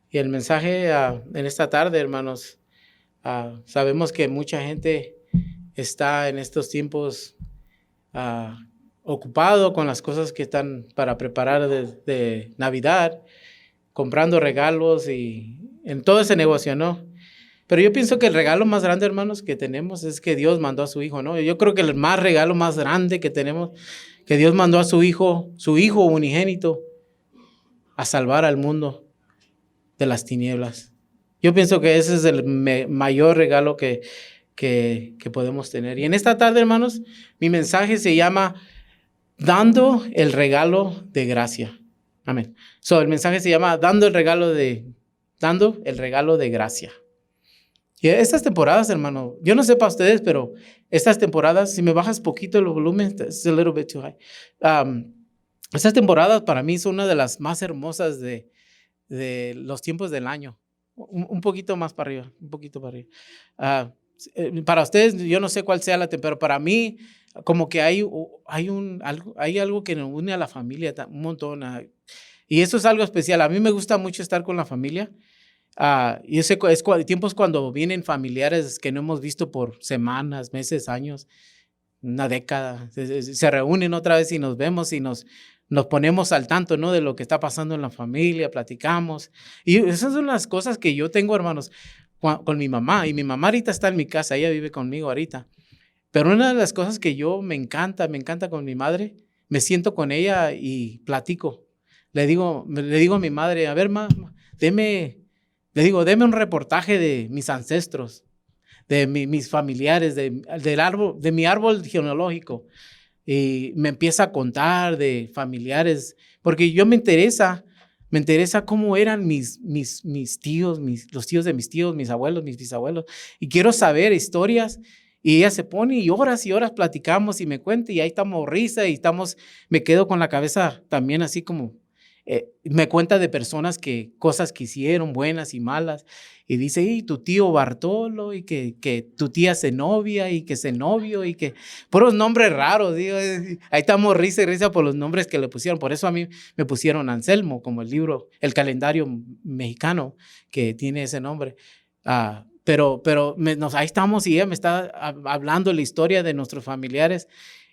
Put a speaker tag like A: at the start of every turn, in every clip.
A: Y el mensaje en esta tarde, hermanos, sabemos que mucha gente está en estos tiempos ocupado con las cosas que están para preparar de Navidad, comprando regalos y en todo ese negocio, ¿no? Pero yo pienso que el regalo más grande, hermanos, que tenemos es que Dios mandó a su Hijo, ¿no? Yo creo que el regalo más grande que tenemos, que Dios mandó a su Hijo unigénito, a salvar al mundo de las tinieblas. Yo pienso que ese es el mayor regalo que podemos tener. Y en esta tarde, hermanos, mi mensaje se llama Dando el regalo de gracia. Amén. El mensaje se llama Dando el regalo de gracia. Y estas temporadas, hermano, yo no sé para ustedes, pero estas temporadas, si me bajas poquito el volumen, it's a little bit too high. Estas temporadas para mí son una de las más hermosas de los tiempos del año. Un poquito más para arriba, un poquito para arriba. Para ustedes, yo no sé cuál sea la temporada, pero para mí, como que hay algo que nos une a la familia un montón. Y eso es algo especial. A mí me gusta mucho estar con la familia. Y ese es tiempos cuando vienen familiares que no hemos visto por semanas, meses, años, una década. Se reúnen otra vez y nos vemos y nos ponemos al tanto, ¿no? De lo que está pasando en la familia, platicamos. Y esas son las cosas que yo tengo, hermanos, con mi mamá. Y mi mamá ahorita está en mi casa, ella vive conmigo ahorita. Pero una de las cosas que me encanta con mi madre, me siento con ella y platico. Le digo a mi madre, a ver, mamá, deme un reportaje de mis ancestros, de mis familiares, de mi árbol genealógico. Y me empieza a contar de familiares, porque me interesa cómo eran mis tíos, los tíos de mis tíos, mis abuelos, mis bisabuelos. Y quiero saber historias. Y ella se pone y horas platicamos y me cuenta y ahí estamos risa y me quedo con la cabeza también así como, me cuenta de personas cosas que hicieron, buenas y malas, y dice, y tu tío Bartolo, y que tu tía Zenobia, y que Zenobio, y que puros nombres raros, digo, ahí estamos risa y risa por los nombres que le pusieron. Por eso a mí me pusieron Anselmo, como el libro, el calendario mexicano que tiene ese nombre. Pero ahí estamos y ella me está hablando la historia de nuestros familiares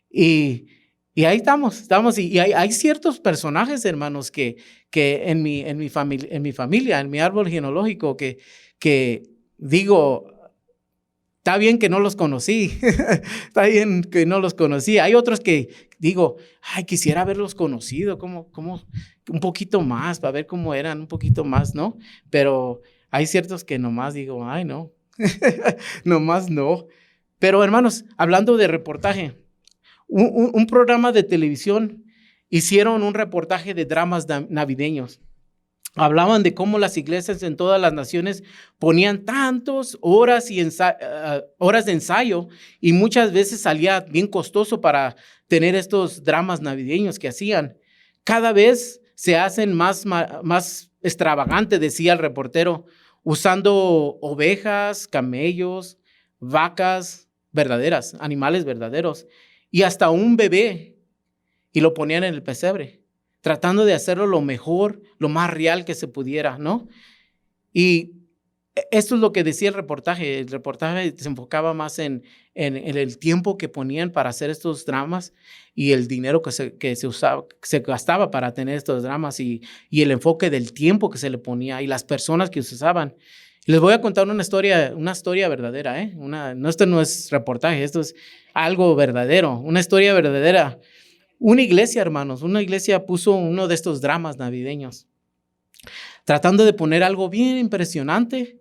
A: y ahí estamos y hay ciertos personajes, hermanos, que en mi familia, en mi árbol genealógico, que digo, está bien que no los conocí, está bien que no los conocí. Hay otros que digo, ay, quisiera haberlos conocido, como un poquito más, para ver cómo eran un poquito más, ¿no? Pero hay ciertos que nomás digo, ay, no, nomás no. Pero, hermanos, hablando de reportaje, un programa de televisión hicieron un reportaje de dramas navideños. Hablaban de cómo las iglesias en todas las naciones ponían tantas horas de ensayo y muchas veces salía bien costoso para tener estos dramas navideños que hacían. Cada vez se hacen más extravagantes, decía el reportero, usando ovejas, camellos, vacas verdaderas, animales verdaderos, y hasta un bebé, y lo ponían en el pesebre, tratando de hacerlo lo mejor, lo más real que se pudiera, ¿no? Y esto es lo que decía el reportaje. El reportaje se enfocaba más en el tiempo que ponían para hacer estos dramas y el dinero que se gastaba para tener estos dramas y el enfoque del tiempo que se le ponía y las personas que se usaban. Les voy a contar una historia verdadera, ¿eh? Esto no es reportaje, esto es algo verdadero, una historia verdadera. Una iglesia, hermanos, puso uno de estos dramas navideños, tratando de poner algo bien impresionante.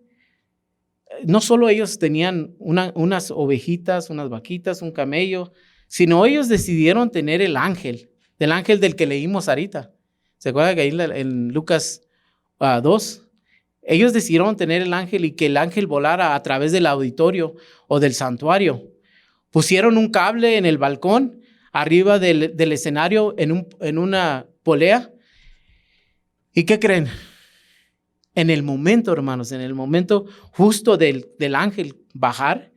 A: No solo ellos tenían unas ovejitas, unas vaquitas, un camello, sino ellos decidieron tener el ángel del que leímos ahorita. ¿Se acuerdan que ahí en Lucas 2? Ellos decidieron tener el ángel y que el ángel volara a través del auditorio o del santuario. Pusieron un cable en el balcón arriba del escenario en una polea. ¿Y qué creen? En el momento, hermanos, justo del ángel bajar,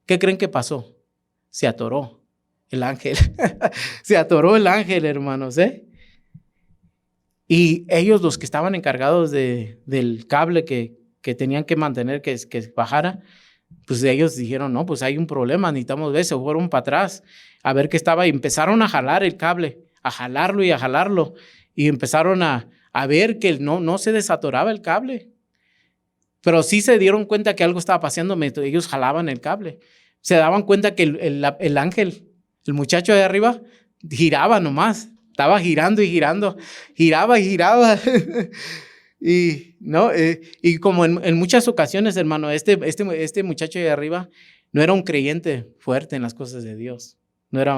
A: ¿qué creen que pasó? Se atoró el ángel. Se atoró el ángel, hermanos, ¿eh? Y ellos, los que estaban encargados del cable que tenían que mantener, que bajara, pues ellos dijeron, no, pues hay un problema, necesitamos ver, se fueron para atrás a ver qué estaba, y empezaron a jalar el cable, a jalarlo y a jalarlo, y empezaron a ver que no se desatoraba el cable, pero sí se dieron cuenta que algo estaba pasando mientras ellos jalaban el cable. Se daban cuenta que el ángel, el muchacho de arriba, giraba nomás, estaba girando y girando, giraba y giraba. Y como en muchas ocasiones, hermano, este muchacho de arriba no era un creyente fuerte en las cosas de Dios.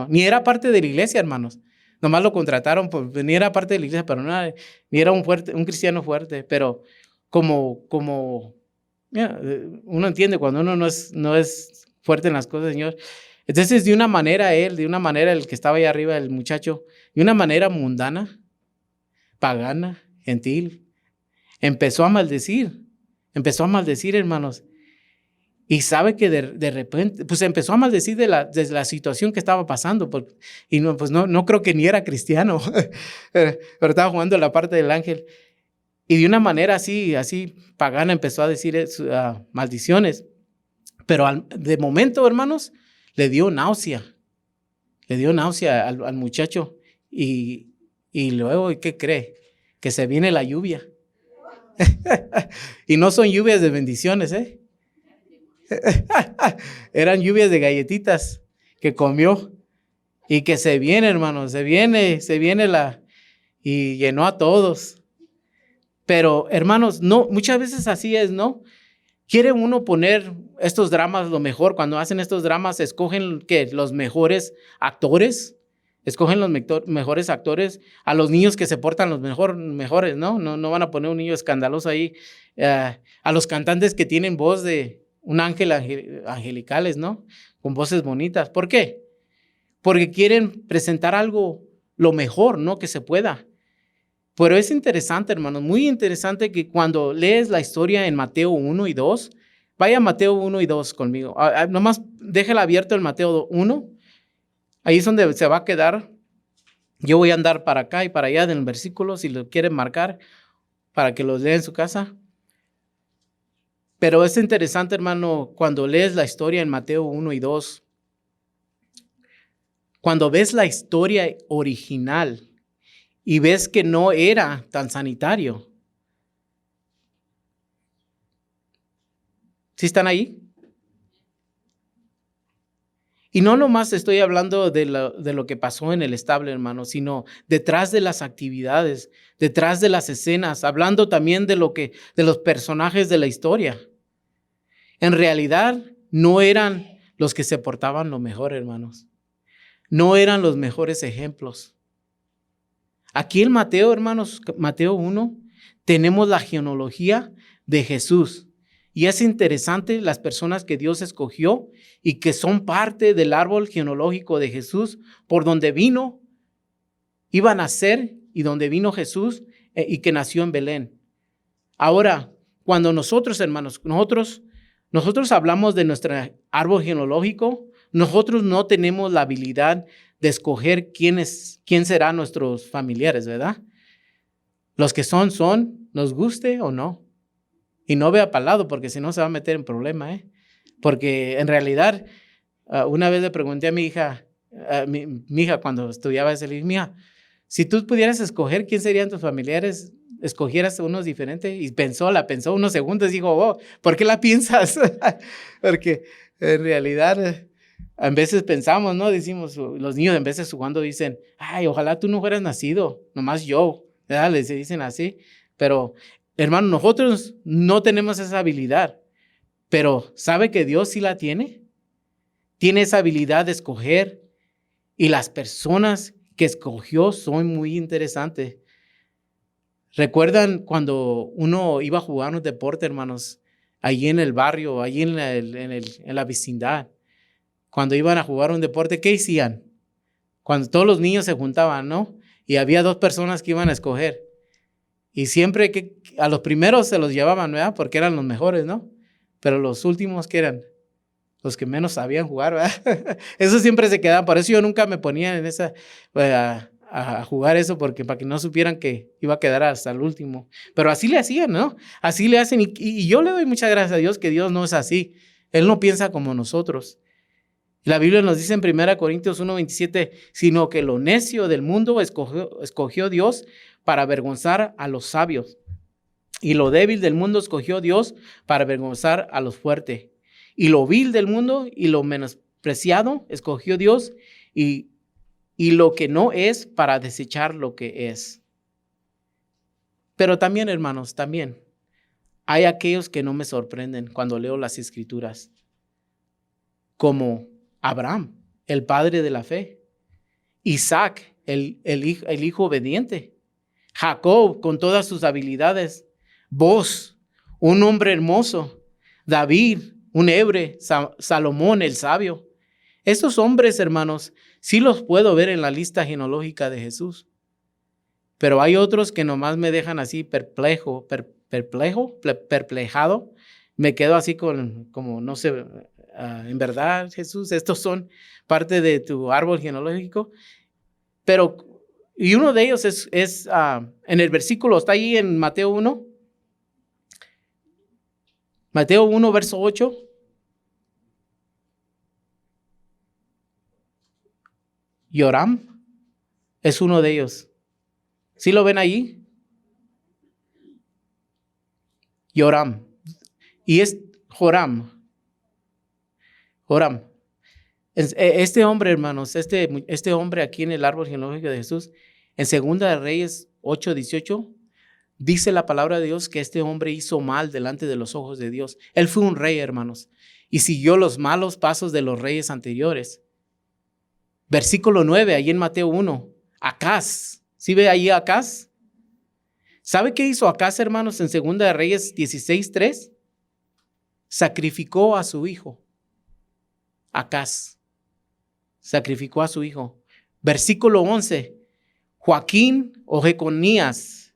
A: Ni era parte de la iglesia, hermanos. Nomás lo contrataron, ni era parte de la iglesia, pero ni era un cristiano fuerte. Pero uno entiende cuando uno no es fuerte en las cosas del Señor. Entonces, de una manera el que estaba ahí arriba, el muchacho, de una manera mundana, pagana, gentil, empezó a maldecir, hermanos. Y sabe que de repente, pues empezó a maldecir de la situación que estaba pasando. Y no creo que ni era cristiano, pero estaba jugando la parte del ángel. Y de una manera así pagana empezó a decir maldiciones. Pero de momento, hermanos, le dio náusea al muchacho. Y luego, ¿qué cree? Que se viene la lluvia. Y no son lluvias de bendiciones, eran lluvias de galletitas que comió. Y que se viene, hermanos, se viene y llenó a todos. Pero, hermanos, no, muchas veces así es, ¿no? Quiere uno poner estos dramas lo mejor. Cuando hacen estos dramas, escogen los mejores actores. Escogen los mejores actores, a los niños que se portan los mejores, ¿no? No van a poner un niño escandaloso ahí. A los cantantes que tienen voz de un ángel angelicales, ¿no? Con voces bonitas. ¿Por qué? Porque quieren presentar algo lo mejor, ¿no? Que se pueda. Pero es interesante, hermanos, muy interesante que cuando lees la historia en Mateo 1 y 2, vaya a Mateo 1 y 2 conmigo. Nomás déjala abierto el Mateo 1. Ahí es donde se va a quedar. Yo voy a andar para acá y para allá en el versículo, si lo quieren marcar, para que los lea en su casa. Pero es interesante, hermano, cuando lees la historia en Mateo 1 y 2, cuando ves la historia original y ves que no era tan sanitario. ¿Sí están ahí? Y no nomás estoy hablando de lo que pasó en el establo, hermano, sino detrás de las actividades, detrás de las escenas, hablando también de los personajes de la historia. En realidad, no eran los que se portaban lo mejor, hermanos. No eran los mejores ejemplos. Aquí en Mateo, hermanos, Mateo 1, tenemos la genealogía de Jesús. Y es interesante las personas que Dios escogió y que son parte del árbol genealógico de Jesús, por donde vino, iba a nacer y donde vino Jesús y que nació en Belén. Ahora, cuando nosotros, hermanos, nosotros hablamos de nuestro árbol genealógico, nosotros no tenemos la habilidad de escoger quién serán nuestros familiares, ¿verdad? Los que son, nos guste o no. Y no vea para el lado, porque si no se va a meter en problema, Porque en realidad, una vez le pregunté a mi hija, mi hija cuando estudiaba ese libro, mija, si tú pudieras escoger quién serían tus familiares, escogieras unos diferentes. Y la pensó unos segundos y dijo, oh, ¿por qué la piensas? Porque en realidad, a veces pensamos, ¿no? Decimos, los niños en veces jugando dicen, ay, ojalá tú no hubieras nacido, nomás yo, ¿verdad? Les dicen así, pero hermano, nosotros no tenemos esa habilidad, pero ¿sabe que Dios sí la tiene? Tiene esa habilidad de escoger, y las personas que escogió son muy interesantes. ¿Recuerdan cuando uno iba a jugar un deporte, hermanos? Allí en el barrio, allí en la vecindad. Cuando iban a jugar un deporte, ¿qué hacían? Cuando todos los niños se juntaban, ¿no? Y había dos personas que iban a escoger. Y siempre que a los primeros se los llevaban, ¿verdad? Porque eran los mejores, ¿no? Pero los últimos, ¿qué eran? Los que menos sabían jugar, ¿verdad? Eso siempre se quedaban. Por eso yo nunca me ponía en esa, a jugar eso porque para que no supieran que iba a quedar hasta el último. Pero así le hacían, ¿no? Así le hacen y yo le doy muchas gracias a Dios que Dios no es así. Él no piensa como nosotros. La Biblia nos dice en 1 Corintios 1:27, sino que lo necio del mundo escogió Dios para avergonzar a los sabios. Y lo débil del mundo escogió Dios para avergonzar a los fuertes. Y lo vil del mundo y lo menospreciado escogió Dios y lo que no es para desechar lo que es. Pero también, hermanos, también hay aquellos que no me sorprenden cuando leo las Escrituras, como Abraham, el padre de la fe, Isaac, el hijo obediente, Jacob con todas sus habilidades, Boaz, un hombre hermoso, David, un hebreo, Salomón, el sabio. Estos hombres, hermanos, sí los puedo ver en la lista genealógica de Jesús. Pero hay otros que nomás me dejan así perplejado. Me quedo así como no sé, en verdad, Jesús, estos son parte de tu árbol genealógico. Y uno de ellos es en el versículo, está ahí en Mateo 1. Mateo 1, verso 8. Joram es uno de ellos. ¿Sí lo ven ahí? Joram. Y es Joram. Este hombre, hermanos, este hombre aquí en el árbol genealógico de Jesús, en 2 de Reyes 8:18, dice la palabra de Dios que este hombre hizo mal delante de los ojos de Dios. Él fue un rey, hermanos, y siguió los malos pasos de los reyes anteriores. Versículo 9, ahí en Mateo 1, Acaz. ¿Sí ve ahí Acaz? ¿Sabe qué hizo Acaz, hermanos, en 2 de Reyes 16:3? Sacrificó a su hijo. Acaz sacrificó a su hijo. Versículo 11, Joaquín o Jeconías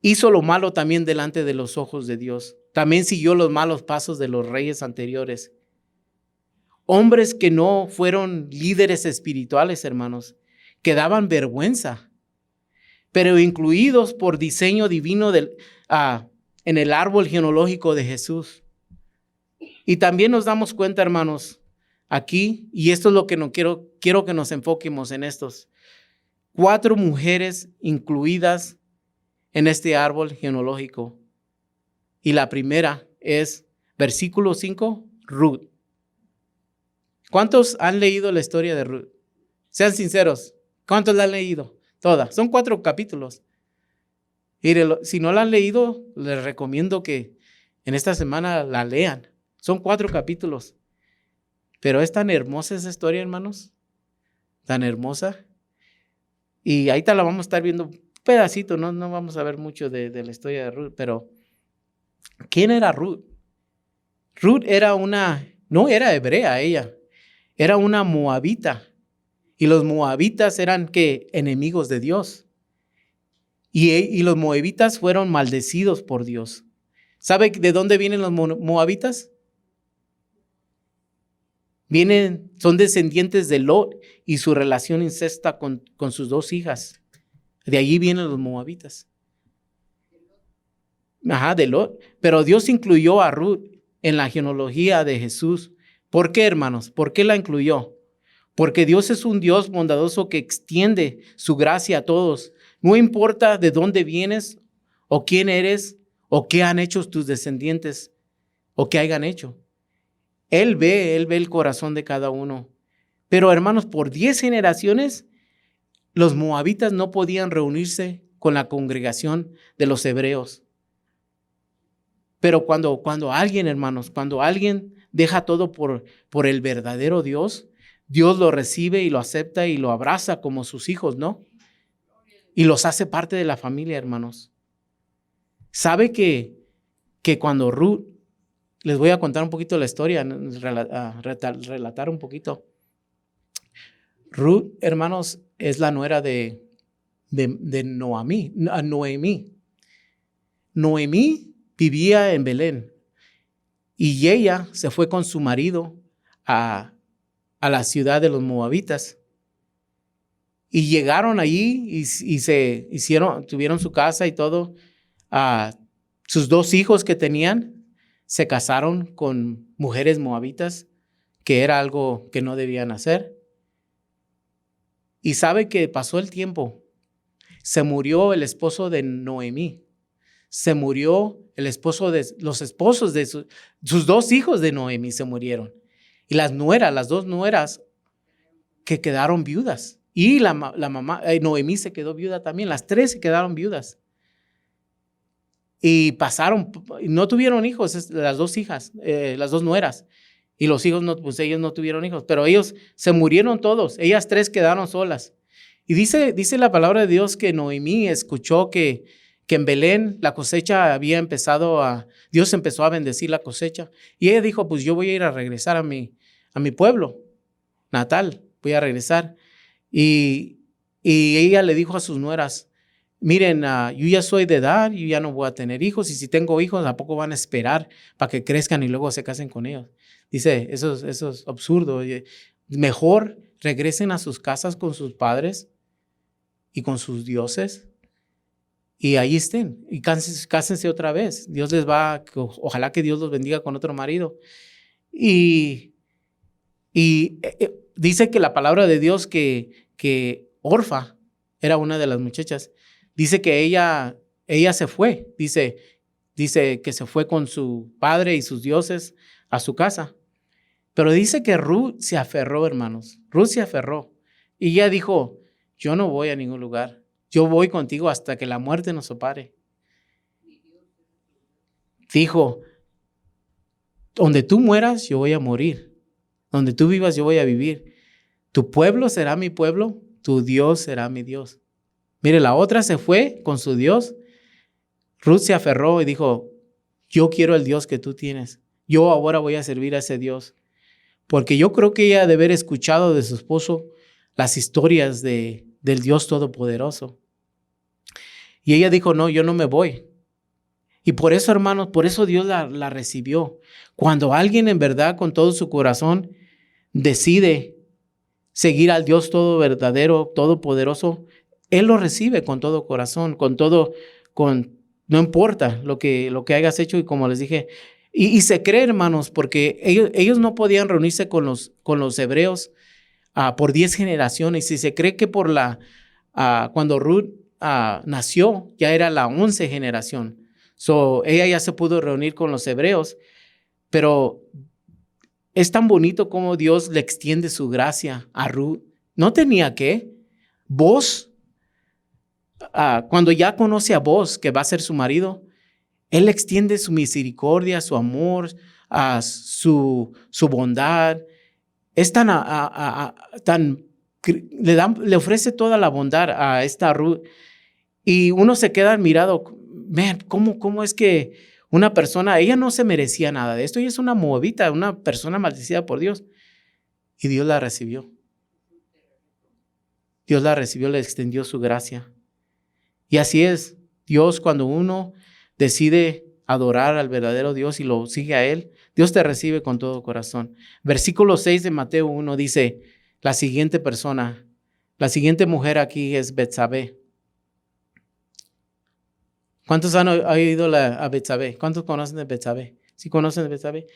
A: hizo lo malo también delante de los ojos de Dios. También siguió los malos pasos de los reyes anteriores. Hombres que no fueron líderes espirituales, hermanos, que daban vergüenza, pero incluidos por diseño divino en el árbol genealógico de Jesús. Y también nos damos cuenta, hermanos, aquí, y esto es lo que no quiero que nos enfoquemos en estos 4 mujeres incluidas en este árbol genealógico. Y la primera es, versículo 5, Ruth. ¿Cuántos han leído la historia de Ruth? Sean sinceros, ¿cuántos la han leído? Toda. Son 4 capítulos. Mire, si no la han leído, les recomiendo que en esta semana la lean. Son 4 capítulos. Pero es tan hermosa esa historia, hermanos. Tan hermosa. Y ahí la vamos a estar viendo un pedacito. No vamos a ver mucho de la historia de Ruth. Pero, ¿quién era Ruth? Ruth no era hebrea ella. Era una moabita. Y los moabitas eran enemigos de Dios. Y los moabitas fueron maldecidos por Dios. ¿Sabe de dónde vienen los moabitas? Son descendientes de Lot y su relación incesta con sus 2 hijas. De allí vienen los moabitas. De Lot. Pero Dios incluyó a Ruth en la genealogía de Jesús. ¿Por qué, hermanos? ¿Por qué la incluyó? Porque Dios es un Dios bondadoso que extiende su gracia a todos. No importa de dónde vienes o quién eres o qué han hecho tus descendientes o qué hayan hecho. Él ve el corazón de cada uno. Pero, hermanos, por 10 generaciones, los moabitas no podían reunirse con la congregación de los hebreos. Pero cuando alguien, hermanos, cuando alguien deja todo por el verdadero Dios, Dios lo recibe y lo acepta y lo abraza como sus hijos, ¿no? Y los hace parte de la familia, hermanos. ¿Sabe que cuando Ruth, les voy a contar un poquito la historia, relatar un poquito. Ruth, hermanos, es la nuera de Noemí. Noemí vivía en Belén y ella se fue con su marido a la ciudad de los moabitas. Y llegaron allí y se tuvieron su casa y todo. Sus 2 hijos que tenían se casaron con mujeres moabitas, que era algo que no debían hacer. Y sabe que pasó el tiempo. Se murió el esposo de Noemí. Se murió los esposos de sus 2 hijos de Noemí se murieron. Y las 2 nueras que quedaron viudas. Y la mamá, Noemí se quedó viuda también. Las 3 se quedaron viudas. Y no tuvieron hijos, las 2 hijas, las 2 nueras. Y los hijos, pues ellos no tuvieron hijos, pero ellos se murieron todos. Ellas 3 quedaron solas. Y dice la palabra de Dios que Noemí escuchó que en Belén la cosecha había Dios empezó a bendecir la cosecha. Y ella dijo, pues yo voy a ir a regresar a mi pueblo natal, voy a regresar. Y ella le dijo a sus nueras, miren, yo ya soy de edad, yo ya no voy a tener hijos, y si tengo hijos, ¿a poco van a esperar para que crezcan y luego se casen con ellos? Dice, eso es absurdo. Mejor regresen a sus casas con sus padres y con sus dioses, y ahí estén, y cásense otra vez. Dios ojalá que Dios los bendiga con otro marido. Y dice que la palabra de Dios que Orfa era una de las muchachas. Dice que ella se fue. Dice que se fue con su padre y sus dioses a su casa. Pero dice que Ruth se aferró, hermanos. Ruth se aferró. Y ella dijo, yo no voy a ningún lugar. Yo voy contigo hasta que la muerte nos separe. Dijo, donde tú mueras, yo voy a morir. Donde tú vivas, yo voy a vivir. Tu pueblo será mi pueblo, tu Dios será mi Dios. Mire, la otra se fue con su Dios. Ruth se aferró y dijo, yo quiero el Dios que tú tienes. Yo ahora voy a servir a ese Dios. Porque yo creo que ella ha de haber escuchado de su esposo las historias del Dios Todopoderoso. Y ella dijo, no, yo no me voy. Y por eso, hermanos, por eso Dios la recibió. Cuando alguien en verdad, con todo su corazón, decide seguir al Dios todo verdadero, todopoderoso, Él lo recibe con todo corazón, no importa lo que hayas hecho. Y como les dije, y se cree, hermanos, porque ellos no podían reunirse con los hebreos por 10 generaciones. Y se cree que cuando Ruth nació, ya era la 11 generación. Ella ya se pudo reunir con los hebreos, pero es tan bonito como Dios le extiende su gracia a Ruth. No tenía que. Boaz, cuando ya conoce a Boaz, que va a ser su marido, Él le extiende su misericordia, su amor, su bondad. Es le ofrece toda la bondad a esta Ruth. Y uno se queda admirado. Man, ¿cómo es que una persona, ella no se merecía nada de esto? Ella es una moabita, una persona maldecida por Dios. Y Dios la recibió. Dios la recibió, le extendió su gracia. Y así es. Dios, cuando uno decide adorar al verdadero Dios y lo sigue a Él, Dios te recibe con todo corazón. Versículo 6 de Mateo 1 dice, la siguiente mujer aquí es Betsabé. ¿Cuántos han oído a Betsabé? ¿Cuántos conocen de Betsabé? ¿Sí conocen de Betsabé?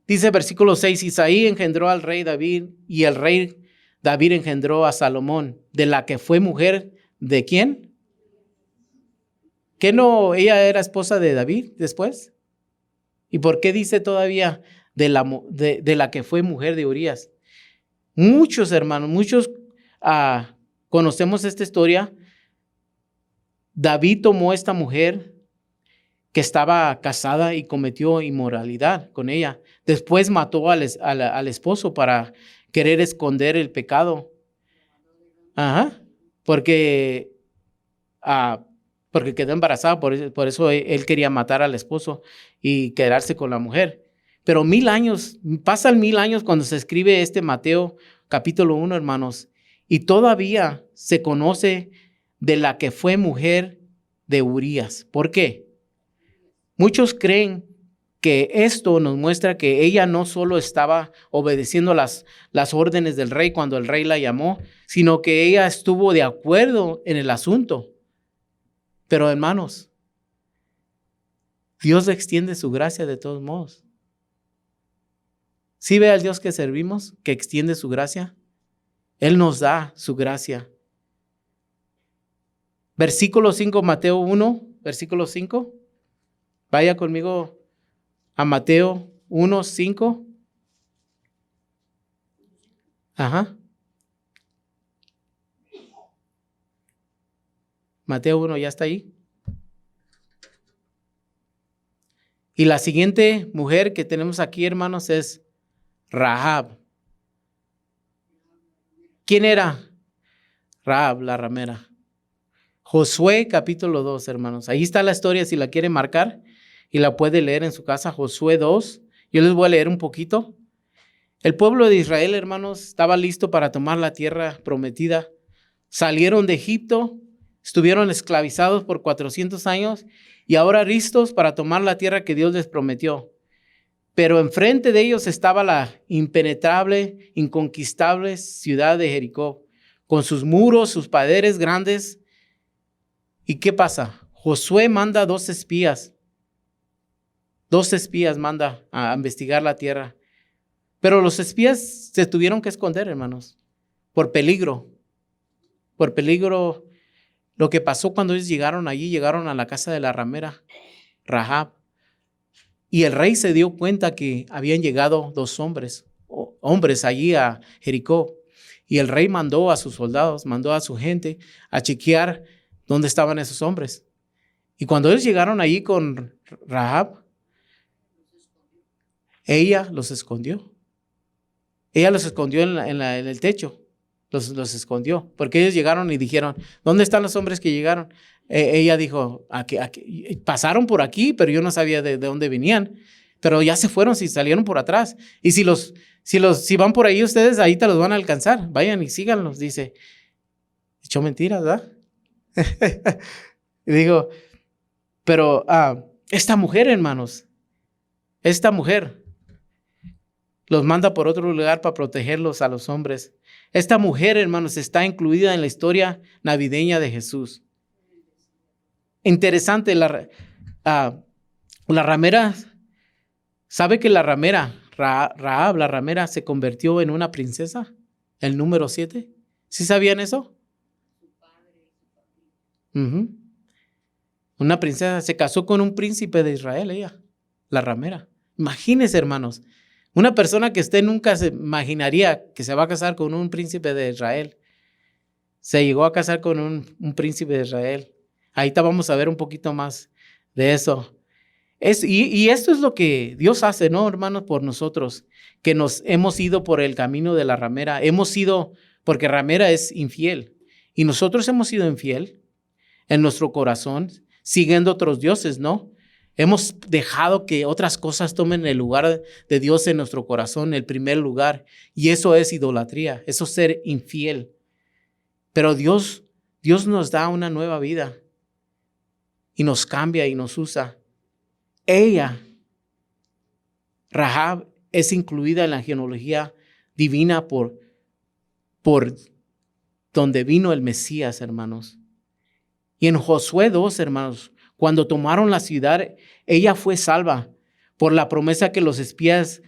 A: Dice versículo 6, Isaí engendró al rey David y el rey David engendró a Salomón, de la que fue mujer ¿de quién? ¿Que no ella era esposa de David después? ¿Y por qué dice todavía de la que fue mujer de Urías? Muchos hermanos, conocemos esta historia. David tomó a esta mujer que estaba casada y cometió inmoralidad con ella. Después mató al esposo para querer esconder el pecado. Porque quedó embarazada, por eso él quería matar al esposo y quedarse con la mujer. Pero pasan 1000 años cuando se escribe este Mateo capítulo 1, hermanos, y todavía se conoce de la que fue mujer de Urías. ¿Por qué? Muchos creen que esto nos muestra que ella no solo estaba obedeciendo las órdenes del rey cuando el rey la llamó, sino que ella estuvo de acuerdo en el asunto. Pero hermanos, Dios le extiende su gracia de todos modos. ¿Sí ve al Dios que servimos, que extiende su gracia? Él nos da su gracia. Versículo 5, Mateo 1, versículo 5. Vaya conmigo a Mateo 1, 5. Ajá. Mateo 1, ¿ya está ahí? Y la siguiente mujer que tenemos aquí, hermanos, es Rahab. ¿Quién era? Rahab, la ramera. Josué capítulo 2, hermanos. Ahí está la historia si la quiere marcar y la puede leer en su casa. Josué 2. Yo les voy a leer un poquito. El pueblo de Israel, hermanos, estaba listo para tomar la tierra prometida. Salieron de Egipto, estuvieron esclavizados por 400 años y ahora listos para tomar la tierra que Dios les prometió. Pero enfrente de ellos estaba la impenetrable, inconquistable ciudad de Jericó, con sus muros, sus paredes grandes. ¿Y qué pasa? Josué manda 2 espías. 2 espías manda a investigar la tierra. Pero los espías se tuvieron que esconder, hermanos, por peligro. Por peligro. Lo que pasó cuando ellos llegaron allí, llegaron a la casa de la ramera, Rahab. Y el rey se dio cuenta que habían llegado 2 hombres allí a Jericó. Y el rey mandó a sus soldados, mandó a su gente a chequear dónde estaban esos hombres. Y cuando ellos llegaron allí con Rahab, ella los escondió. Ella los escondió en el techo. Los escondió. Porque ellos llegaron y dijeron, ¿dónde están los hombres que llegaron? Ella dijo, aquí, pasaron por aquí, pero yo no sabía de dónde venían. Pero ya se fueron, si salieron por atrás. Y si van por ahí ustedes, ahí te los van a alcanzar. Vayan y síganlos, dice. Echó mentiras, ¿verdad? Y digo, pero esta mujer, hermanos, esta mujer los manda por otro lugar para protegerlos a los hombres. Esta mujer, hermanos, está incluida en la historia navideña de Jesús. Interesante, la ramera, ¿sabe que la ramera, Rahab, la ramera, se convirtió en una princesa? El número 7. ¿Sí sabían eso? Uh-huh. Una princesa se casó con un príncipe de Israel, ella, la ramera. Imagínense, hermanos, una persona que usted nunca se imaginaría que se va a casar con un príncipe de Israel. Se llegó a casar con un príncipe de Israel. Ahorita vamos a ver un poquito más de eso. Y esto es lo que Dios hace, ¿no, hermanos? Por nosotros, que nos hemos ido por el camino de la ramera. Hemos ido, porque ramera es infiel. Y nosotros hemos sido infiel en nuestro corazón, siguiendo otros dioses, ¿no? Hemos dejado que otras cosas tomen el lugar de Dios en nuestro corazón, el primer lugar. Y eso es idolatría, eso es ser infiel. Pero Dios nos da una nueva vida y nos cambia y nos usa. Ella, Rahab, es incluida en la genealogía divina por donde vino el Mesías, hermanos. Y en Josué 2, hermanos, cuando tomaron la ciudad, ella fue salva por la promesa que los espías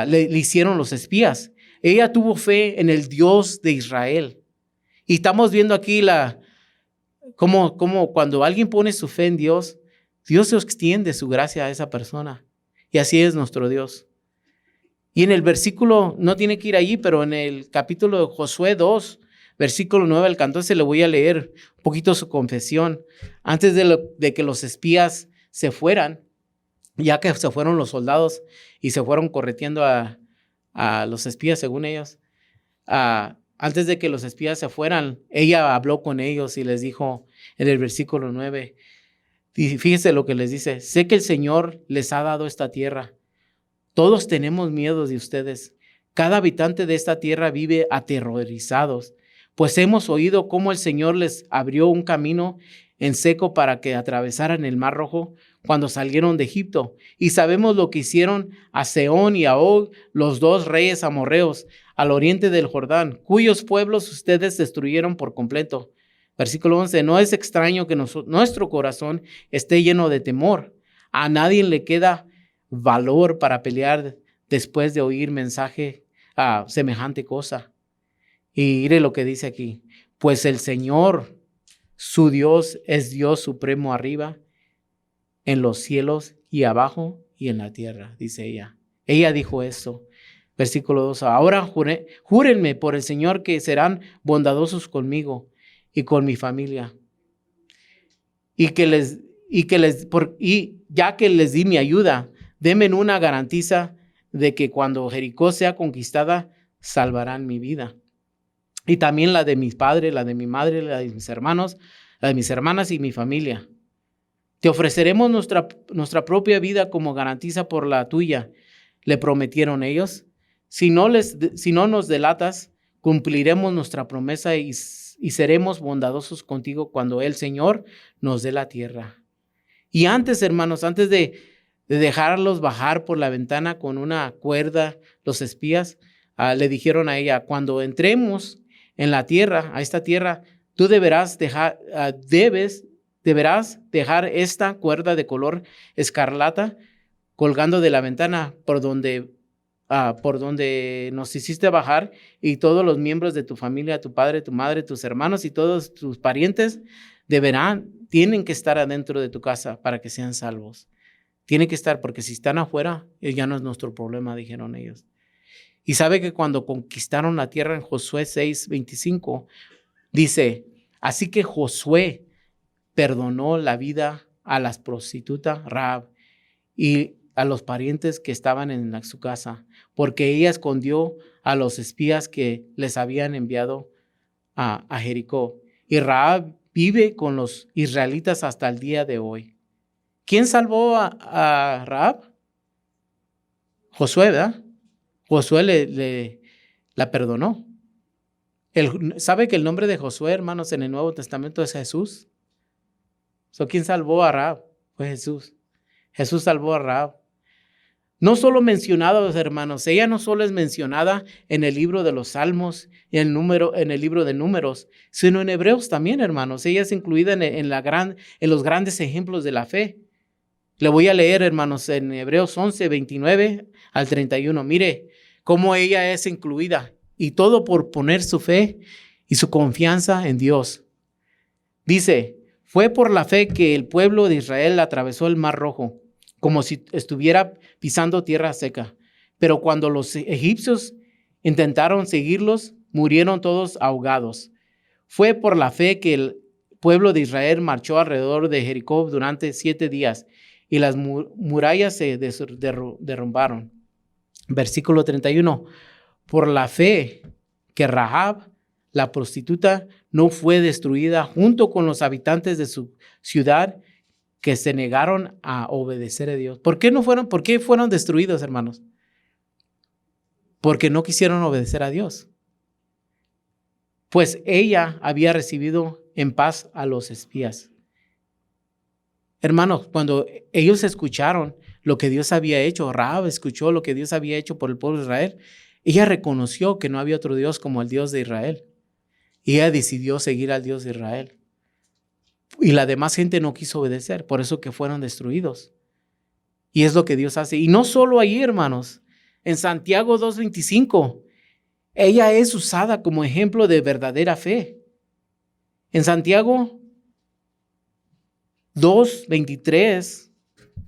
A: le hicieron los espías. Ella tuvo fe en el Dios de Israel. Y estamos viendo aquí como cuando alguien pone su fe en Dios, Dios extiende su gracia a esa persona. Y así es nuestro Dios. Y en el versículo, no tiene que ir allí, pero en el capítulo de Josué 2, versículo 9 al 14, le voy a leer un poquito su confesión. Antes de que los espías se fueran, ya que se fueron los soldados y se fueron correteando a los espías, según ellos, antes de que los espías se fueran, ella habló con ellos y les dijo en el versículo 9, fíjese lo que les dice: sé que el Señor les ha dado esta tierra. Todos tenemos miedo de ustedes. Cada habitante de esta tierra vive aterrorizados, pues hemos oído cómo el Señor les abrió un camino en seco para que atravesaran el Mar Rojo cuando salieron de Egipto. Y sabemos lo que hicieron a Sehón y a Og, los dos reyes amorreos, al oriente del Jordán, cuyos pueblos ustedes destruyeron por completo. Versículo 11, no es extraño que nuestro corazón esté lleno de temor. A nadie le queda valor para pelear después de oír mensaje a semejante cosa. Y mire lo que dice aquí. Pues el Señor, su Dios, es Dios supremo arriba, en los cielos y abajo y en la tierra, dice ella. Ella dijo esto. Versículo 2. Ahora júrenme por el Señor que serán bondadosos conmigo y con mi familia. Y ya que les di mi ayuda, denme una garantía de que cuando Jericó sea conquistada, salvarán mi vida. Y también la de mis padres, la de mi madre, la de mis hermanos, la de mis hermanas y mi familia. Te ofreceremos nuestra propia vida como garantía por la tuya, le prometieron ellos. Si no nos delatas, cumpliremos nuestra promesa y seremos bondadosos contigo cuando el Señor nos dé la tierra. Y antes, hermanos, antes de dejarlos bajar por la ventana con una cuerda, los espías le dijeron a ella, cuando entremos en la tierra, a esta tierra, tú deberás dejar esta cuerda de color escarlata colgando de la ventana por donde nos hiciste bajar, y todos los miembros de tu familia, tu padre, tu madre, tus hermanos y todos tus parientes tienen que estar adentro de tu casa para que sean salvos. Tienen que estar, porque si están afuera, ya no es nuestro problema, dijeron ellos. Y sabe que cuando conquistaron la tierra en Josué 6:25, dice, así que Josué perdonó la vida a las prostitutas Rahab y a los parientes que estaban en su casa, porque ella escondió a los espías que les habían enviado a Jericó. Y Rahab vive con los israelitas hasta el día de hoy. ¿Quién salvó a Rahab? Josué, ¿verdad? Josué la perdonó. ¿Sabe que el nombre de Josué, hermanos, en el Nuevo Testamento es Jesús? ¿Quién salvó a Rahab? Fue Jesús. Jesús salvó a Rahab. No solo mencionados, hermanos, ella no solo es mencionada en el libro de los Salmos y en el libro de Números, sino en Hebreos también, hermanos. Ella es incluida en los grandes ejemplos de la fe. Le voy a leer, hermanos, en Hebreos 11:29 al 31. Mire cómo ella es incluida, y todo por poner su fe y su confianza en Dios. Dice, fue por la fe que el pueblo de Israel atravesó el Mar Rojo, como si estuviera pisando tierra seca. Pero cuando los egipcios intentaron seguirlos, murieron todos ahogados. Fue por la fe que el pueblo de Israel marchó alrededor de Jericó durante 7 días y las murallas se derrumbaron. Versículo 31. Por la fe que Rahab, la prostituta, no fue destruida junto con los habitantes de su ciudad que se negaron a obedecer a Dios. ¿Por qué fueron destruidos, hermanos? Porque no quisieron obedecer a Dios. Pues ella había recibido en paz a los espías. Hermanos, cuando ellos escucharon lo que Dios había hecho, Rahab escuchó lo que Dios había hecho por el pueblo de Israel, ella reconoció que no había otro Dios como el Dios de Israel. Y ella decidió seguir al Dios de Israel. Y la demás gente no quiso obedecer, por eso que fueron destruidos. Y es lo que Dios hace. Y no solo ahí, hermanos. En Santiago 2:25, ella es usada como ejemplo de verdadera fe. En Santiago 2:23,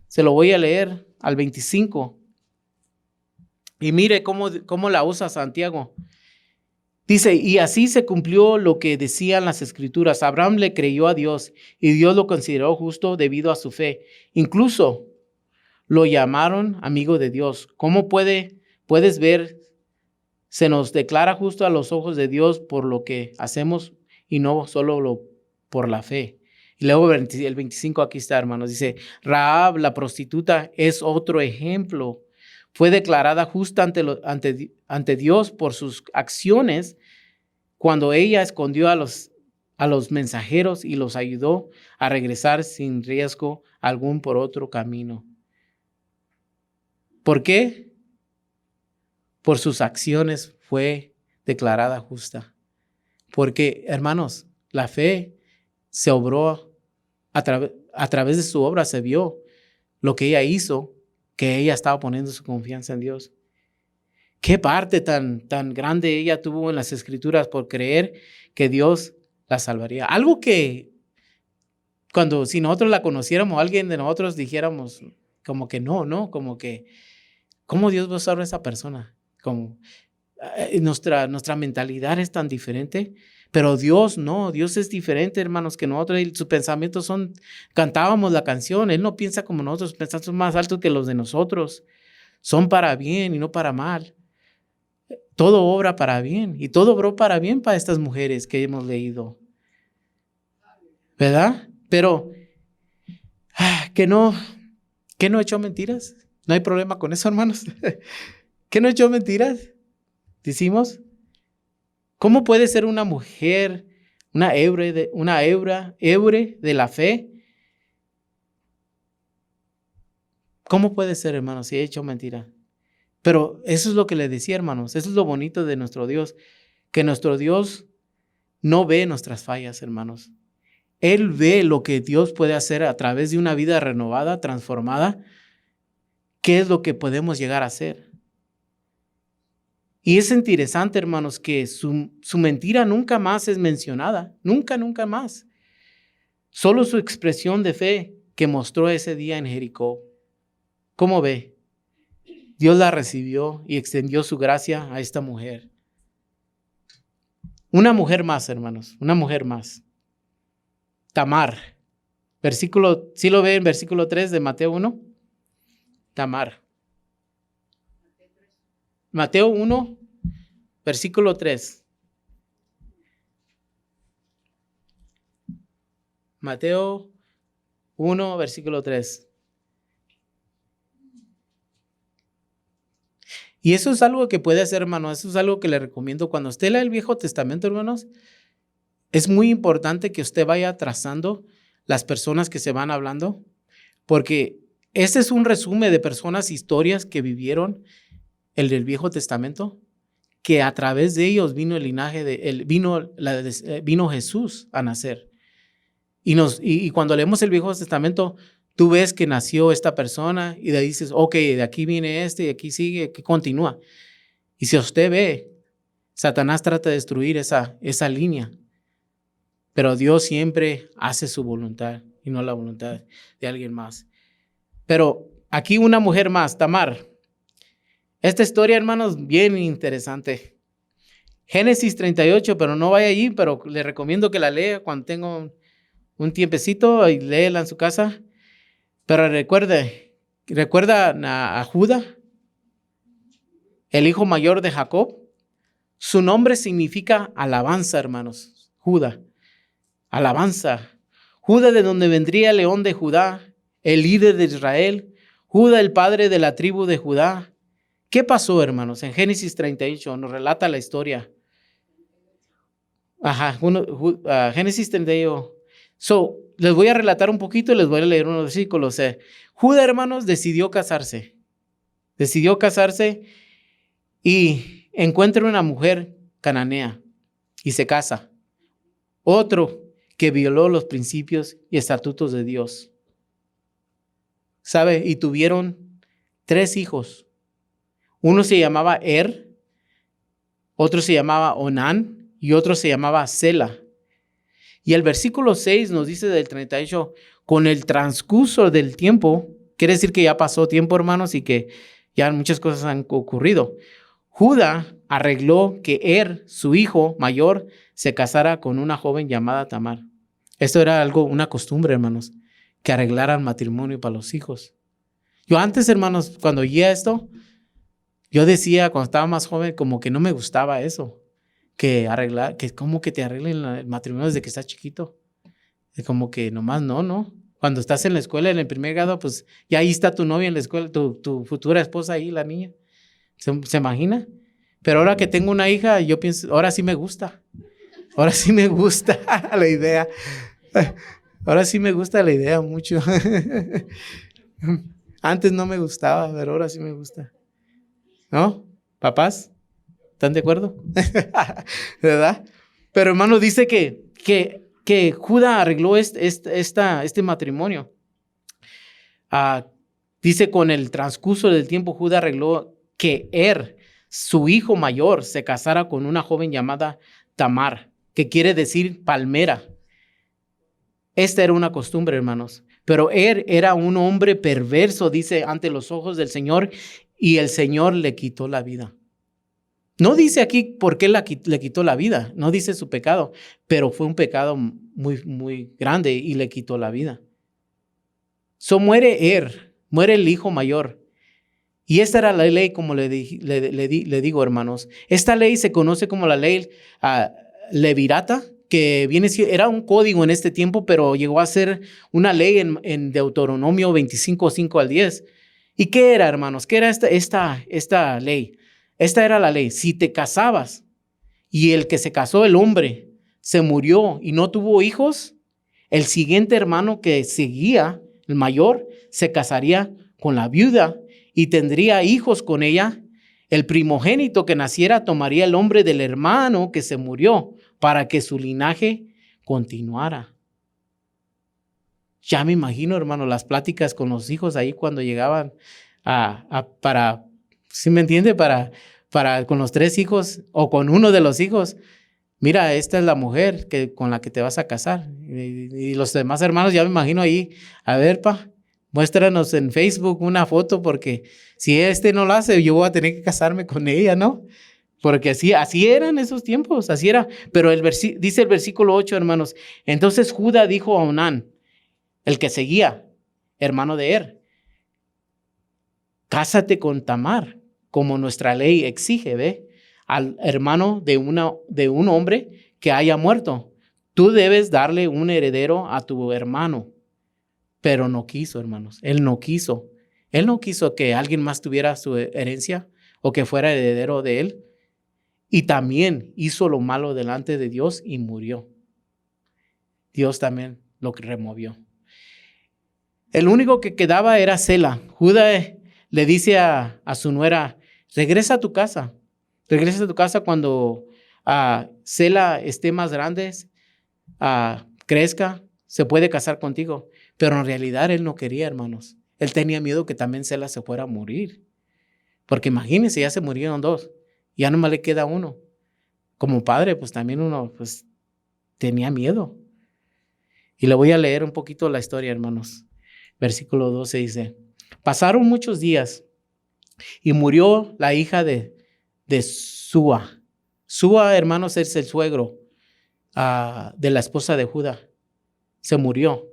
A: se lo voy a leer al 25. Y mire cómo la usa Santiago. Dice, y así se cumplió lo que decían las Escrituras. Abraham le creyó a Dios y Dios lo consideró justo debido a su fe. Incluso lo llamaron amigo de Dios. ¿Cómo puedes ver? Se nos declara justo a los ojos de Dios por lo que hacemos y no solo por la fe. Y luego el 25 aquí está, hermanos. Dice, Rahab, la prostituta, es otro ejemplo. Fue declarada justa ante Dios por sus acciones cuando ella escondió a los a los mensajeros y los ayudó a regresar sin riesgo algún por otro camino. ¿Por qué? Por sus acciones fue declarada justa. Porque, hermanos, la fe se obró a través de su obra, se vio lo que ella hizo, que ella estaba poniendo su confianza en Dios. Qué parte tan grande ella tuvo en las Escrituras por creer que Dios la salvaría. Algo que si nosotros la conociéramos, alguien de nosotros dijéramos como que no, como que, ¿cómo Dios va a usar a esa persona? Como nuestra mentalidad es tan diferente, pero Dios no, Dios es diferente, hermanos, que nosotros. Sus pensamientos cantábamos la canción, Él no piensa como nosotros, sus pensamientos son más altos que los de nosotros, son para bien y no para mal. Todo obra para bien, y todo obró para bien para estas mujeres que hemos leído, ¿verdad? Pero que no echó mentiras. No hay problema con eso, hermanos. ¿Que no echó mentiras? Decimos, ¿cómo puede ser una mujer, una hebre de la fe? ¿Cómo puede ser, hermanos, si ha hecho mentira? Pero eso es lo que le decía, hermanos. Eso es lo bonito de nuestro Dios, que nuestro Dios no ve nuestras fallas, hermanos. Él ve lo que Dios puede hacer a través de una vida renovada, transformada. ¿Qué es lo que podemos llegar a hacer? Y es interesante, hermanos, que su mentira nunca más es mencionada. Nunca más. Solo su expresión de fe que mostró ese día en Jericó. ¿Cómo ve? Dios la recibió y extendió su gracia a esta mujer. Una mujer más, hermanos. Una mujer más. Tamar. ¿Sí lo ve en versículo 3 de Mateo 1? Tamar. Mateo 1, versículo 3. Mateo 1, versículo 3. Y eso es algo que puede hacer, hermano. Eso es algo que le recomiendo. Cuando usted lee el Viejo Testamento, hermanos, es muy importante que usted vaya trazando las personas que se van hablando, porque este es un resumen de personas, historias que vivieron el del Viejo Testamento, que a través de ellos vino el linaje, vino Jesús a nacer. Y cuando leemos el Viejo Testamento, tú ves que nació esta persona y de ahí dices, ok, de aquí viene y aquí sigue, aquí continúa. Y si usted ve, Satanás trata de destruir esa línea, pero Dios siempre hace su voluntad y no la voluntad de alguien más. Pero aquí una mujer más, Tamar. Esta historia, hermanos, bien interesante. Génesis 38, pero no vaya allí, pero le recomiendo que la lea cuando tenga un tiempecito y léela en su casa. Pero recuerda a Judá, el hijo mayor de Jacob. Su nombre significa alabanza, hermanos. Judá, alabanza. Judá, de donde vendría el león de Judá, el líder de Israel. Judá, el padre de la tribu de Judá. ¿Qué pasó, hermanos? En Génesis 38 nos relata la historia. Génesis 38. Les voy a relatar un poquito y les voy a leer unos versículos. Judá, hermanos, decidió casarse y encuentra una mujer cananea y se casa. Otro que violó los principios y estatutos de Dios. ¿Sabe? Y tuvieron 3 hijos. Uno se llamaba otro se llamaba Onán y otro se llamaba Sela. Y el versículo 6 nos dice del 38, con el transcurso del tiempo, quiere decir que ya pasó tiempo, hermanos, y que ya muchas cosas han ocurrido. Judá arregló que su hijo mayor, se casara con una joven llamada Tamar. Esto era una costumbre, hermanos, que arreglaran matrimonio para los hijos. Yo antes, hermanos, cuando oía esto, yo decía, cuando estaba más joven, como que no me gustaba eso. Que como que te arreglen el matrimonio desde que estás chiquito. Es como que nomás no. Cuando estás en la escuela, en el primer grado, pues ya ahí está tu novia en la escuela, tu futura esposa ahí, la niña. ¿Se imagina? Pero ahora que tengo una hija, yo pienso, ahora sí me gusta. Ahora sí me gusta la idea. Ahora sí me gusta la idea mucho. Antes no me gustaba, pero ahora sí me gusta. ¿No? ¿Papás? ¿Están de acuerdo? ¿Verdad? Pero hermano, dice que Judá arregló este matrimonio. Dice con el transcurso del tiempo, Judá arregló que su hijo mayor, se casara con una joven llamada Tamar, que quiere decir palmera. Esta era una costumbre, hermanos. Pero era un hombre perverso, dice, ante los ojos del Señor, y el Señor le quitó la vida. No dice aquí por qué le quitó la vida, no dice su pecado, pero fue un pecado muy, muy grande y le quitó la vida. Muere el hijo mayor. Y esta era la ley, como le digo, hermanos. Esta ley se conoce como la ley levirata, que era un código en este tiempo, pero llegó a ser una ley en Deuteronomio 25, 5 al 10. ¿Y qué era, hermanos? ¿Qué era esta ley? Esta era la ley. Si te casabas y el que se casó, el hombre, se murió y no tuvo hijos, el siguiente hermano que seguía, el mayor, se casaría con la viuda y tendría hijos con ella. El primogénito que naciera tomaría el nombre del hermano que se murió para que su linaje continuara. Ya me imagino, hermano, las pláticas con los hijos ahí cuando llegaban ¿sí me entiende? Con los 3 hijos o con uno de los hijos. Mira, esta es la mujer con la que te vas a casar. Y los demás hermanos, ya me imagino ahí, a ver, muéstranos en Facebook una foto, porque si no lo hace, yo voy a tener que casarme con ella, ¿no? Porque así eran esos tiempos, así era. Pero dice el versículo 8, hermanos. Entonces Judá dijo a Onán, el que seguía, hermano de cásate con Tamar, como nuestra ley exige, ¿ve? Al hermano de un hombre que haya muerto. Tú debes darle un heredero a tu hermano. Pero no quiso, hermanos. Él no quiso. Él no quiso que alguien más tuviera su herencia o que fuera heredero de él. Y también hizo lo malo delante de Dios y murió. Dios también lo removió. El único que quedaba era Sela. Judá le dice a su nuera, regresa a tu casa. Regresa a tu casa cuando Sela esté más grande, crezca, se puede casar contigo. Pero en realidad él no quería, hermanos. Él tenía miedo que también Sela se fuera a morir. Porque imagínense, ya se murieron 2. Ya nomás le queda uno. Como padre, pues también uno pues, tenía miedo. Y le voy a leer un poquito la historia, hermanos. Versículo 12 dice, pasaron muchos días y murió la hija de Súa. Súa, hermanos, es el suegro de la esposa de Judá. Se murió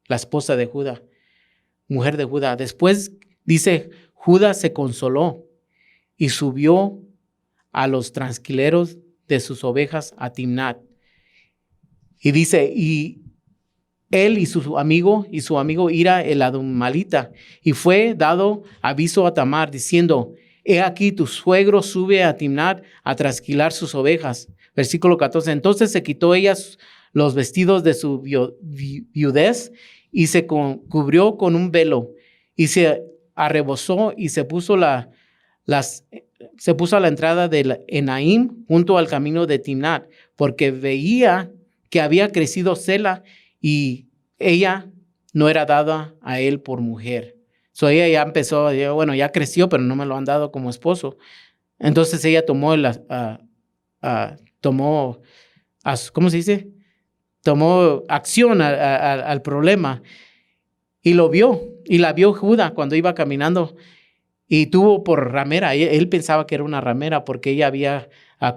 A: la esposa de Judá, mujer de Judá. Después, dice, Judá se consoló y subió a los tranquileros de sus ovejas a Timnat. Y dice, y él y su amigo Ira el Adumalita, y fue dado aviso a Tamar diciendo, he aquí tu suegro sube a Timnat a trasquilar sus ovejas. Versículo 14, entonces se quitó ella los vestidos de su viudez y se cubrió con un velo y se arrebozó y se puso a la entrada de Enaim junto al camino de Timnat, porque veía que había crecido Sela y ella no era dada a él por mujer. Ella ya empezó, bueno, ya creció, pero no me lo han dado como esposo. Entonces ella tomó ¿cómo se dice? Tomó acción al problema y la vio Judá cuando iba caminando y tuvo por ramera. Él pensaba que era una ramera porque ella había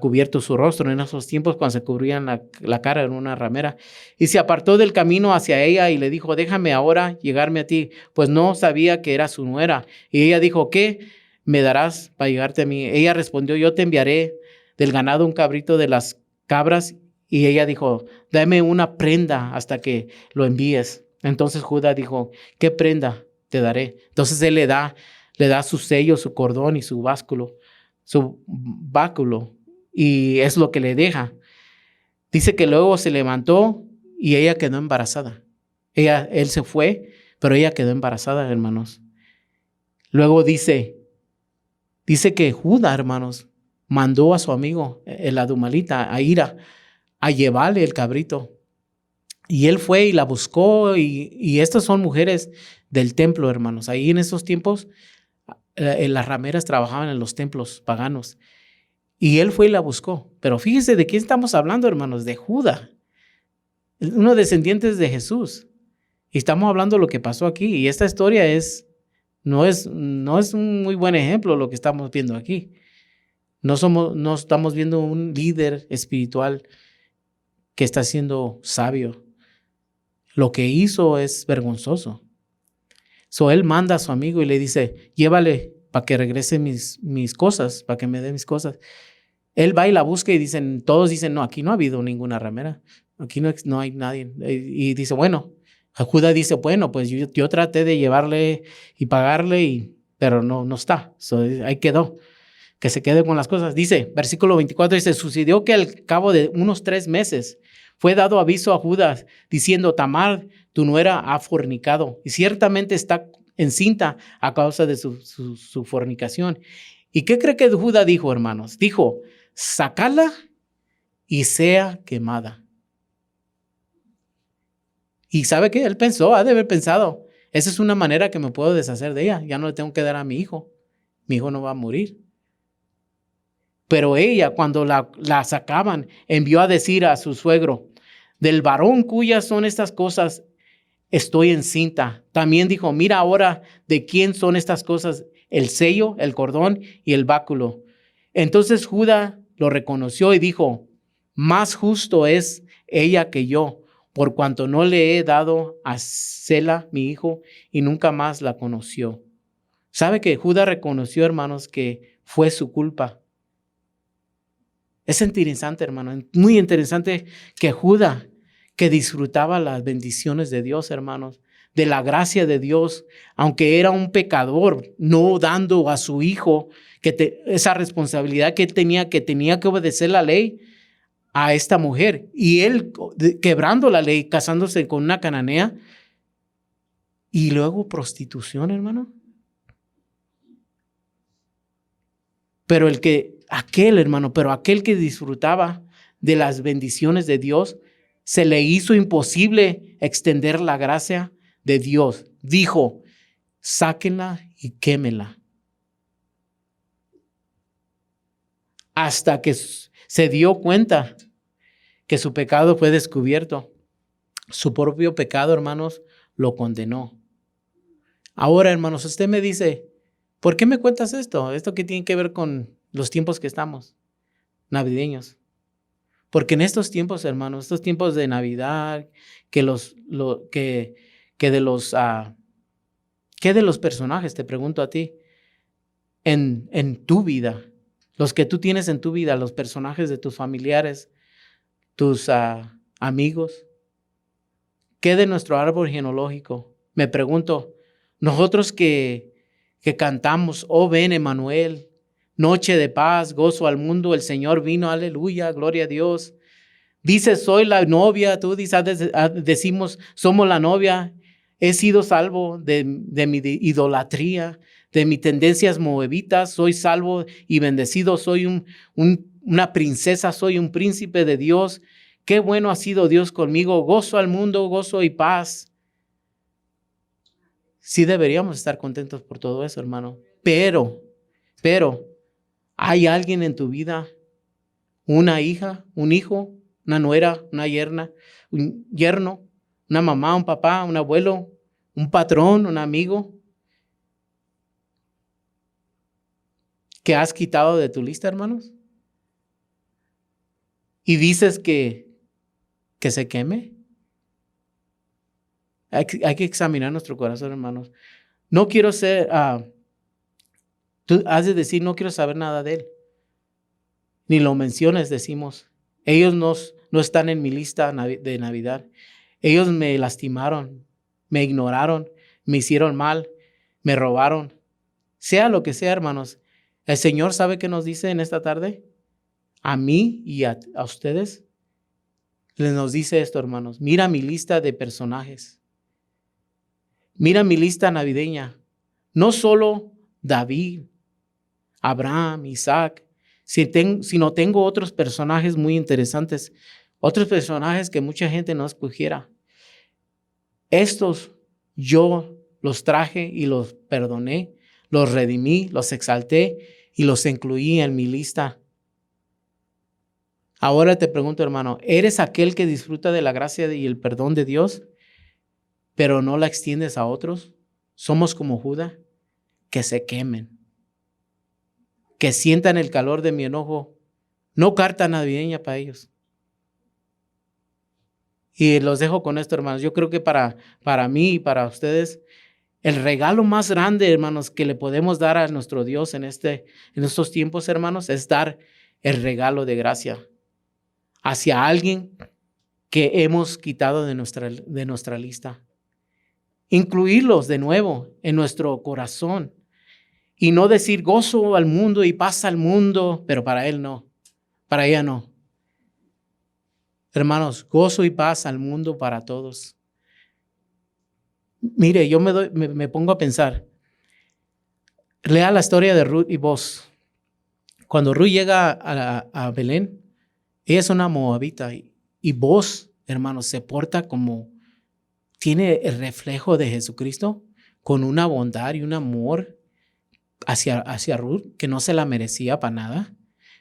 A: cubierto su rostro en esos tiempos cuando se cubrían la cara en una ramera. Y se apartó del camino hacia ella y le dijo, déjame ahora llegarme a ti, pues no sabía que era su nuera. Y ella dijo, ¿qué me darás para llegarte a mí? Ella respondió, yo te enviaré del ganado un cabrito de las cabras. Y ella dijo, dame una prenda hasta que lo envíes. Entonces Judá dijo, ¿qué prenda te daré? Entonces él le da su sello, su cordón y su báculo, y es lo que le deja. Dice que luego se levantó y ella quedó embarazada. Él se fue, pero ella quedó embarazada, hermanos. Luego dice que Judá, hermanos, mandó a su amigo, el adumalita, a ir a llevarle el cabrito. Y él fue y la buscó, y estas son mujeres del templo, hermanos. Ahí en esos tiempos, las rameras trabajaban en los templos paganos. Y él fue y la buscó. Pero fíjese de quién estamos hablando, hermanos, de Judá, uno descendiente de Jesús. Y estamos hablando de lo que pasó aquí. Y esta historia no es un muy buen ejemplo lo que estamos viendo aquí. No estamos viendo un líder espiritual que está siendo sabio. Lo que hizo es vergonzoso. Él manda a su amigo y le dice, llévale para que regrese mis cosas, para que me dé mis cosas. Él va y la busca y todos dicen, no, aquí no ha habido ninguna ramera. Aquí no hay nadie. Y dice, bueno, Judá dice, bueno, pues yo traté de llevarle y pagarle, pero no está. Ahí quedó. Que se quede con las cosas. Dice, versículo 24, dice, sucedió que al cabo de unos 3 meses fue dado aviso a Judá, diciendo, Tamar, tu nuera, ha fornicado, y ciertamente está encinta a causa de su fornicación. ¿Y qué cree que Judá dijo, hermanos? Dijo, sácala y sea quemada. ¿Y sabe qué? Él ha de haber pensado, esa es una manera que me puedo deshacer de ella, ya no le tengo que dar a mi hijo no va a morir. Pero ella, cuando la sacaban, envió a decir a su suegro, del varón cuyas son estas cosas, estoy encinta. También dijo, mira ahora de quién son estas cosas, el sello, el cordón y el báculo. Entonces Judá lo reconoció y dijo, más justo es ella que yo, por cuanto no le he dado a Sela, mi hijo, y nunca más la conoció. ¿Sabe que Judá reconoció, hermanos, que fue su culpa? Es interesante, hermano, muy interesante que Judá, que disfrutaba las bendiciones de Dios, hermanos, de la gracia de Dios, aunque era un pecador, no dando a su hijo esa responsabilidad que él tenía que obedecer la ley a esta mujer. Y él, quebrando la ley, casándose con una cananea, y luego prostitución, hermano. Pero aquel que disfrutaba de las bendiciones de Dios, se le hizo imposible extender la gracia de Dios. Dijo, sáquenla y quémela. Hasta que se dio cuenta que su pecado fue descubierto. Su propio pecado, hermanos, lo condenó. Ahora, hermanos, usted me dice, ¿por qué me cuentas esto? ¿Esto qué tiene que ver con los tiempos que estamos navideños? Porque en estos tiempos, hermanos, estos tiempos de Navidad, ¿qué de los personajes, te pregunto a ti, en tu vida, los que tú tienes en tu vida, los personajes de tus familiares, tus amigos? ¿Qué de nuestro árbol genealógico? Me pregunto, nosotros que cantamos, oh ven Emmanuel, noche de paz, gozo al mundo, el Señor vino, aleluya, gloria a Dios. Dices, soy la novia, tú decimos, somos la novia. He sido salvo de mi idolatría, de mis tendencias moabitas, soy salvo y bendecido, soy una princesa, soy un príncipe de Dios. Qué bueno ha sido Dios conmigo, gozo al mundo, gozo y paz. Sí deberíamos estar contentos por todo eso, hermano. Pero, ¿hay alguien en tu vida? ¿Una hija, un hijo, una nuera, una yerna, un yerno, una mamá, un papá, un abuelo, un patrón, un amigo que has quitado de tu lista, hermanos? Y dices que se queme. Hay que examinar nuestro corazón, hermanos. No quiero ser, tú has de decir, no quiero saber nada de él. Ni lo menciones, decimos. Ellos no están en mi lista de Navidad. Ellos me lastimaron, me ignoraron, me hicieron mal, me robaron. Sea lo que sea, hermanos. El Señor sabe qué nos dice en esta tarde. A mí y a ustedes. nos dice esto, hermanos. Mira mi lista de personajes. Mira mi lista navideña. No solo David, Abraham, Isaac, sino tengo otros personajes muy interesantes. Otros personajes que mucha gente no escogiera. Estos yo los traje y los perdoné, los redimí, los exalté y los incluí en mi lista. Ahora te pregunto, hermano, ¿eres aquel que disfruta de la gracia y el perdón de Dios, pero no la extiendes a otros? Somos como Judas, que se quemen, que sientan el calor de mi enojo. No carta navideña para ellos. Y los dejo con esto, hermanos. Yo creo que para mí y para ustedes, el regalo más grande, hermanos, que le podemos dar a nuestro Dios en estos tiempos, hermanos, es dar el regalo de gracia hacia alguien que hemos quitado de nuestra lista. Incluirlos de nuevo en nuestro corazón y no decir gozo al mundo y paz al mundo, pero para él no, para ella no. Hermanos, gozo y paz al mundo para todos. Mire, yo me pongo a pensar. Lea la historia de Ruth y Boaz. Cuando Ruth llega a Belén, ella es una moabita y Boaz, hermanos, se porta como tiene el reflejo de Jesucristo con una bondad y un amor hacia Ruth que no se la merecía para nada.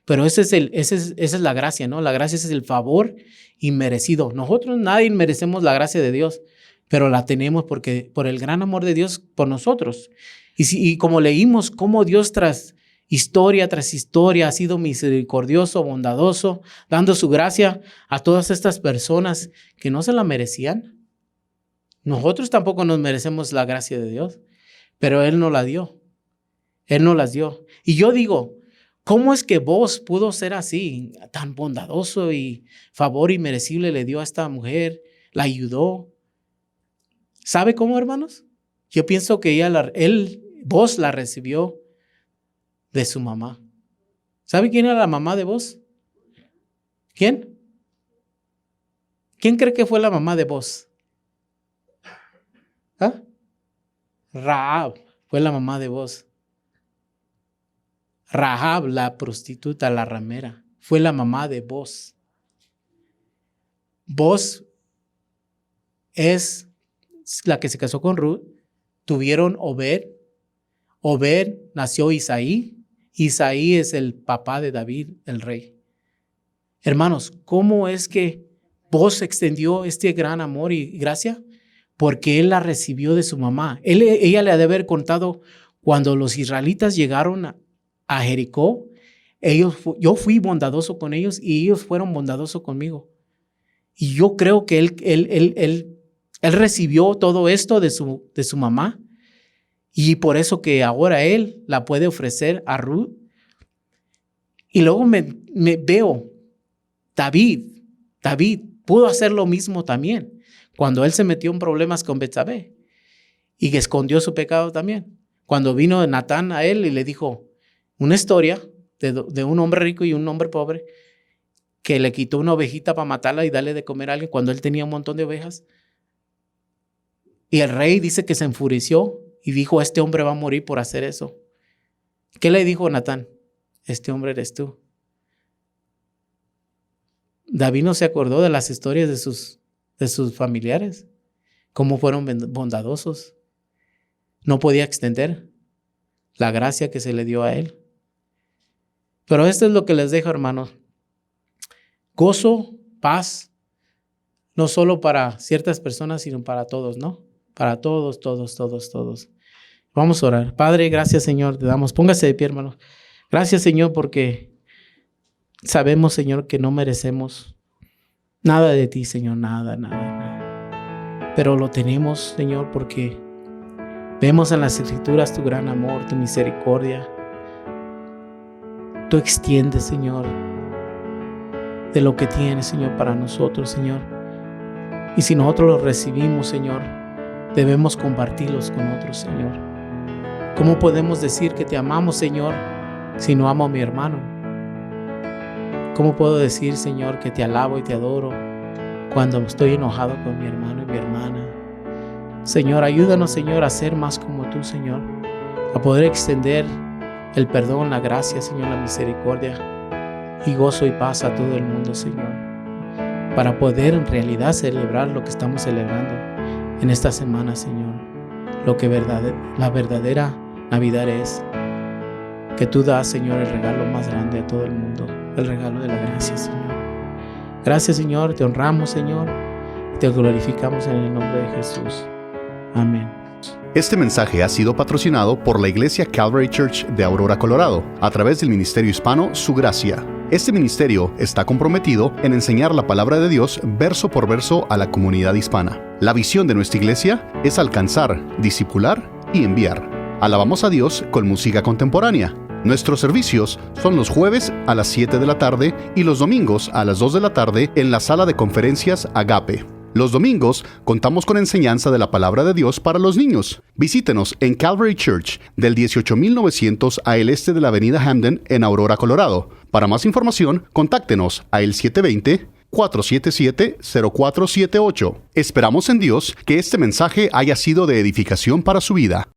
A: Pero esa es la gracia, ¿no? La gracia es el favor inmerecido. Nosotros nadie merecemos la gracia de Dios, pero la tenemos por el gran amor de Dios por nosotros. Y como leímos cómo Dios tras historia ha sido misericordioso, bondadoso, dando su gracia a todas estas personas que no se la merecían. Nosotros tampoco nos merecemos la gracia de Dios, pero Él nos la dio. Él nos las dio. Y yo digo, ¿cómo es que Boaz pudo ser así, tan bondadoso y favor inmerecible le dio a esta mujer? La ayudó. ¿Sabe cómo, hermanos? Yo pienso que Boaz la recibió de su mamá. ¿Sabe quién era la mamá de Boaz? ¿Quién? ¿Quién cree que fue la mamá de Boaz? ¿Ah? Rahab fue la mamá de Boaz. Rahab, la prostituta, la ramera, fue la mamá de Boaz. Boaz es la que se casó con Ruth. Tuvieron Obed. Obed nació Isaí. Isaí es el papá de David, el rey. Hermanos, ¿cómo es que Boaz extendió este gran amor y gracia? Porque él la recibió de su mamá. Ella le ha de haber contado cuando los israelitas llegaron a Jericó, yo fui bondadoso con ellos y ellos fueron bondadosos conmigo. Y yo creo que él recibió todo esto de su mamá y por eso que ahora él la puede ofrecer a Ruth. Y luego me veo, David pudo hacer lo mismo también cuando él se metió en problemas con Betsabé y que escondió su pecado también. Cuando vino Natán a él y le dijo una historia de un hombre rico y un hombre pobre que le quitó una ovejita para matarla y darle de comer a alguien cuando él tenía un montón de ovejas. Y el rey dice que se enfureció y dijo, este hombre va a morir por hacer eso. ¿Qué le dijo Natán? Este hombre eres tú. David no se acordó de las historias de sus familiares, cómo fueron bondadosos. No podía extender la gracia que se le dio a él. Pero esto es lo que les dejo, hermanos. Gozo, paz, no solo para ciertas personas, sino para todos, ¿no? Para todos. Vamos a orar. Padre, gracias, Señor, te damos. Póngase de pie, hermano. Gracias, Señor, porque sabemos, Señor, que no merecemos nada de ti, Señor, nada. Pero lo tenemos, Señor, porque vemos en las Escrituras tu gran amor, tu misericordia. Tú extiendes, Señor, de lo que tienes, Señor, para nosotros, Señor. Y si nosotros los recibimos, Señor, debemos compartirlos con otros, Señor. ¿Cómo podemos decir que te amamos, Señor, si no amo a mi hermano? ¿Cómo puedo decir, Señor, que te alabo y te adoro cuando estoy enojado con mi hermano y mi hermana. Señor, ayúdanos, Señor, a ser más como tú, Señor, a poder extender el perdón, la gracia, Señor, la misericordia y gozo y paz a todo el mundo, Señor, para poder en realidad celebrar lo que estamos celebrando en esta semana, Señor, lo que la verdadera Navidad es, que tú das, Señor, el regalo más grande a todo el mundo, el regalo de la gracia, Señor. Gracias, Señor, te honramos, Señor, y te glorificamos en el nombre de Jesús. Amén.
B: Este mensaje ha sido patrocinado por la Iglesia Calvary Church de Aurora, Colorado, a través del ministerio hispano Su Gracia. Este ministerio está comprometido en enseñar la palabra de Dios verso por verso a la comunidad hispana. La visión de nuestra iglesia es alcanzar, discipular y enviar. Alabamos a Dios con música contemporánea. Nuestros servicios son los jueves a las 7 de la tarde y los domingos a las 2 de la tarde en la sala de conferencias Agape. Los domingos contamos con enseñanza de la palabra de Dios para los niños. Visítenos en Calvary Church del 18900 al este de la avenida Hamden en Aurora, Colorado. Para más información, contáctenos a el 720-477-0478. Esperamos en Dios que este mensaje haya sido de edificación para su vida.